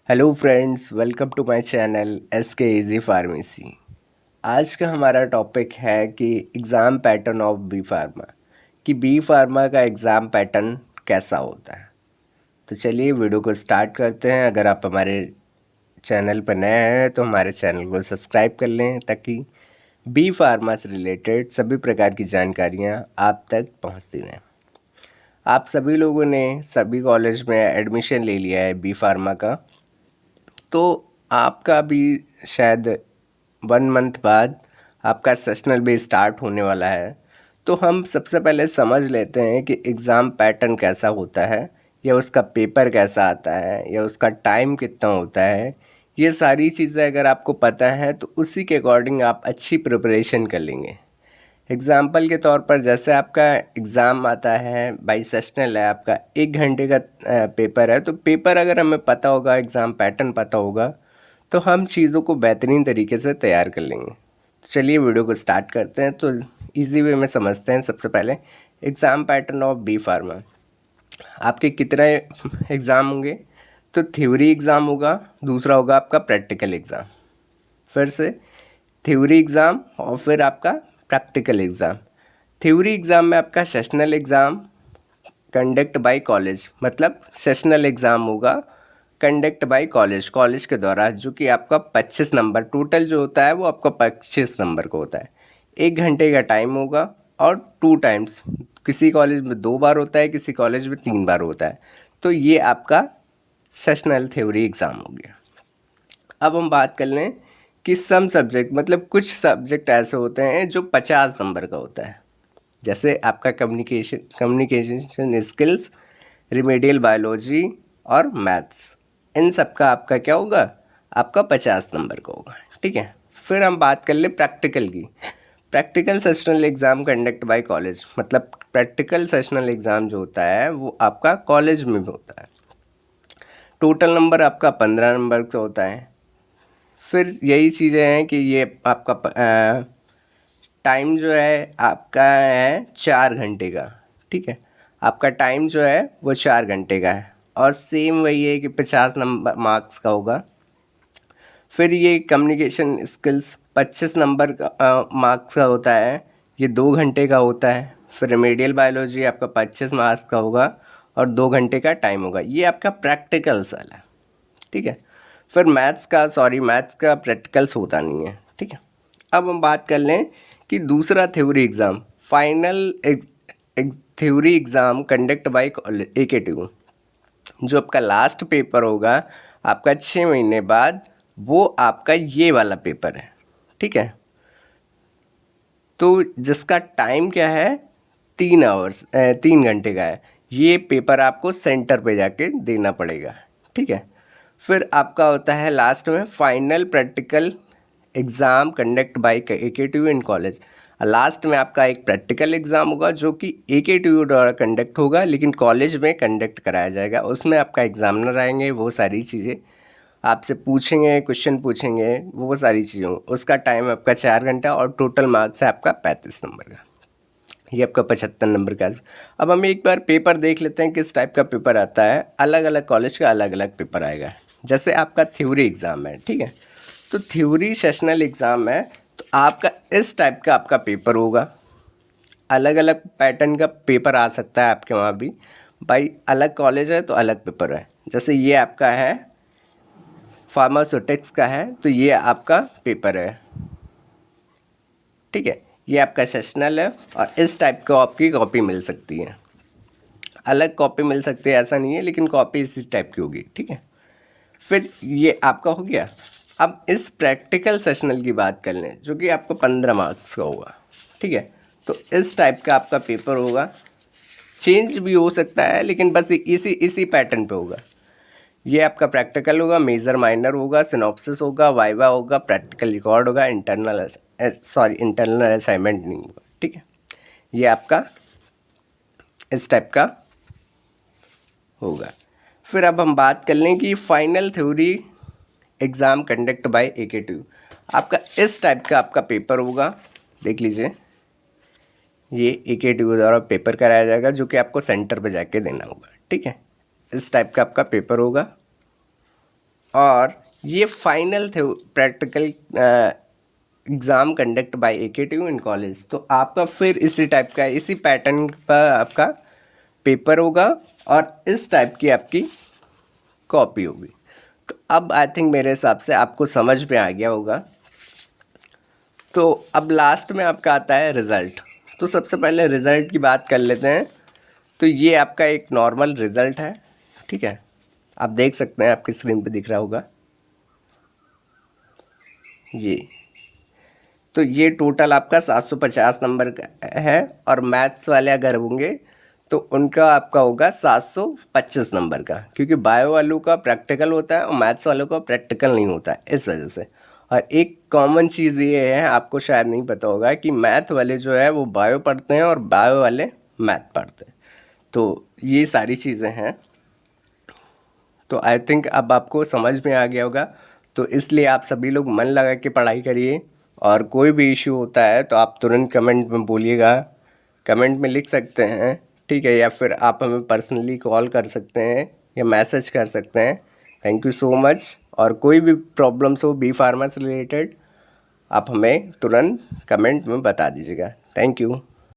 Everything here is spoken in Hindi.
Hello friends, welcome to my channel S K easy pharmacy. आज का हमारा टॉपिक है कि exam pattern of B pharma, कि बी फार्मा का एग्ज़ाम पैटर्न कैसा होता है। तो चलिए वीडियो को स्टार्ट करते हैं। अगर आप हमारे चैनल पर नए हैं तो हमारे चैनल को सब्सक्राइब कर लें ताकि बी फार्मा से रिलेटेड सभी प्रकार की जानकारियाँ आप तक पहुँचती रहें। आप सभी लोगों ने सभी कॉलेज में एडमिशन ले लिया है बी फार्मा का, तो आपका भी शायद 1 मंथ बाद आपका सेशनल भी स्टार्ट होने वाला है। तो हम सबसे पहले समझ लेते हैं कि एग्ज़ाम पैटर्न कैसा होता है, या उसका पेपर कैसा आता है, या उसका टाइम कितना होता है। ये सारी चीज़ें अगर आपको पता है तो उसी के अकॉर्डिंग आप अच्छी प्रिपरेशन कर लेंगे। एग्ज़ाम्पल के तौर पर जैसे आपका एग्ज़ाम आता है, बाई सेशनल है, आपका 1 घंटे का पेपर है, तो पेपर अगर हमें पता होगा, एग्ज़ाम पैटर्न पता होगा, तो हम चीज़ों को बेहतरीन तरीके से तैयार कर लेंगे। तो चलिए वीडियो को स्टार्ट करते हैं। तो इजी वे में समझते हैं। सबसे पहले exam pattern of B pharma. आपके कितने एग्ज़ाम होंगे? तो थ्योरी एग्ज़ाम होगा, दूसरा होगा आपका प्रैक्टिकल एग्ज़ाम, फिर से थ्योरी एग्ज़ाम और फिर आपका प्रैक्टिकल एग्ज़ाम। थ्योरी एग्ज़ाम में आपका sessional exam conduct bye college, मतलब सेशनल एग्ज़ाम होगा कंडक्ट बाय कॉलेज के द्वारा, जो कि आपका 25 नंबर टोटल जो होता है वो आपका 25 नंबर का होता है। 1 घंटे का टाइम होगा और 2 टाइम्स, किसी कॉलेज में 2 बार होता है, किसी कॉलेज में 3 बार होता है। तो ये आपका सेशनल थ्योरी एग्ज़ाम हो गया। अब हम बात कर लें कि सम सब्जेक्ट, मतलब कुछ सब्जेक्ट ऐसे होते हैं जो 50 नंबर का होता है। जैसे आपका कम्युनिकेशन स्किल्स, रिमेडियल बायोलॉजी और मैथ्स, इन सब का आपका क्या होगा? आपका 50 नंबर का होगा। ठीक है। फिर हम बात कर ले प्रैक्टिकल की। Practical sessional exam conduct bye college, मतलब प्रैक्टिकल सेशनल एग्ज़ाम जो होता है वो आपका कॉलेज में होता है। टोटल नंबर आपका 15 नंबर का होता है। फिर यही चीज़ें हैं कि ये आपका टाइम जो है आपका है 4 घंटे का। ठीक है। आपका टाइम जो है वो 4 घंटे का है, और सेम वही है कि 50 नंबर मार्क्स का होगा। फिर ये कम्युनिकेशन स्किल्स 25 नंबर का मार्क्स का होता है, ये 2 घंटे का होता है। फिर रेमेडियल बायोलॉजी आपका 25 मार्क्स का होगा और 2 घंटे का टाइम होगा। ये आपका प्रैक्टिकल साल है। ठीक है। फिर मैथ्स का प्रैक्टिकल्स होता नहीं है। ठीक है। अब हम बात कर लें कि दूसरा theory exam, final theory exam conduct bye AKTU, जो आपका लास्ट पेपर होगा आपका 6 महीने बाद, वो आपका ये वाला पेपर है। ठीक है। तो जिसका टाइम क्या है? 3 घंटे का है। ये पेपर आपको सेंटर पे जाके देना पड़ेगा। ठीक है। फिर आपका होता है लास्ट में final practical exam conduct bye AKTU in college. Last में आपका एक प्रैक्टिकल एग्ज़ाम होगा जो कि AKTU द्वारा कंडक्ट होगा, लेकिन कॉलेज में कंडक्ट कराया जाएगा। उसमें आपका एग्ज़ामिनर आएंगे, वो सारी चीज़ें आपसे पूछेंगे, क्वेश्चन पूछेंगे, वो सारी चीज़ों। उसका टाइम आपका 4 घंटा और टोटल मार्क्स है आपका 35 नंबर का। ये आपका 75 नंबर का। अब हम एक बार पेपर देख लेते हैं किस टाइप का पेपर आता है। अलग अलग कॉलेज का अलग अलग पेपर आएगा। जैसे आपका थ्योरी एग्ज़ाम है, ठीक है, तो थ्योरी सेशनल एग्ज़ाम है, तो आपका इस टाइप का आपका पेपर होगा। अलग अलग पैटर्न का पेपर आ सकता है आपके वहाँ भी, भाई अलग कॉलेज है तो अलग पेपर है। जैसे ये आपका है फार्मास्यूटिक्स का है, तो ये आपका पेपर है। ठीक है। ये आपका सेशनल है, और इस टाइप का आपकी कॉपी मिल सकती है। अलग कॉपी मिल सकती है ऐसा नहीं है, लेकिन कॉपी इसी टाइप की होगी। ठीक है। फिर ये आपका हो गया। अब इस प्रैक्टिकल सेशनल की बात कर लें, जो कि आपको 15 मार्क्स का होगा। ठीक है। तो इस टाइप का आपका पेपर होगा। चेंज भी हो सकता है, लेकिन बस इसी पैटर्न पे होगा। ये आपका प्रैक्टिकल होगा, मेजर माइनर होगा, सिनॉप्सिस होगा, वाइवा होगा, प्रैक्टिकल रिकॉर्ड होगा, इंटरनल असाइनमेंट नहीं होगा। ठीक है। ये आपका इस टाइप का होगा। फिर अब हम बात कर लें कि final theory exam conduct bye AKTU, आपका इस टाइप का आपका पेपर होगा। देख लीजिए, ये AKTU द्वारा पेपर कराया जाएगा, जो कि आपको सेंटर पे जाके देना होगा। ठीक है। इस टाइप का आपका पेपर होगा, और ये फाइनल थे practical exam conduct bye AKTU in college. तो आपका फिर इसी टाइप का इसी पैटर्न पर आपका पेपर होगा और इस टाइप की आपकी कॉपी होगी। तो अब आई थिंक मेरे हिसाब से आपको समझ में आ गया होगा। तो अब लास्ट में आपका आता है रिज़ल्ट। तो सबसे पहले रिज़ल्ट की बात कर लेते हैं। तो ये आपका एक नॉर्मल रिज़ल्ट है, ठीक है, आप देख सकते हैं, आपकी स्क्रीन पे दिख रहा होगा ये। तो ये टोटल आपका 750 नंबर का है और मैथ्स वाले अगर होंगे तो उनका आपका होगा 725 नंबर का, क्योंकि बायो वालों का प्रैक्टिकल होता है और मैथ्स वालों का प्रैक्टिकल नहीं होता है, इस वजह से। और एक कॉमन चीज़ ये है, आपको शायद नहीं पता होगा, कि मैथ वाले जो है वो बायो पढ़ते हैं और बायो वाले मैथ पढ़ते हैं। तो ये सारी चीज़ें हैं। तो आई थिंक अब आपको समझ में आ गया होगा। तो इसलिए आप सभी लोग मन लगा के पढ़ाई करिए, और कोई भी इशू होता है तो आप तुरंत कमेंट में बोलिएगा, कमेंट में लिख सकते हैं, ठीक है, या फिर आप हमें पर्सनली कॉल कर सकते हैं या मैसेज कर सकते हैं। Thank you so much. और कोई भी प्रॉब्लम्स हो बी फार्मा से रिलेटेड, आप हमें तुरंत कमेंट में बता दीजिएगा। Thank you.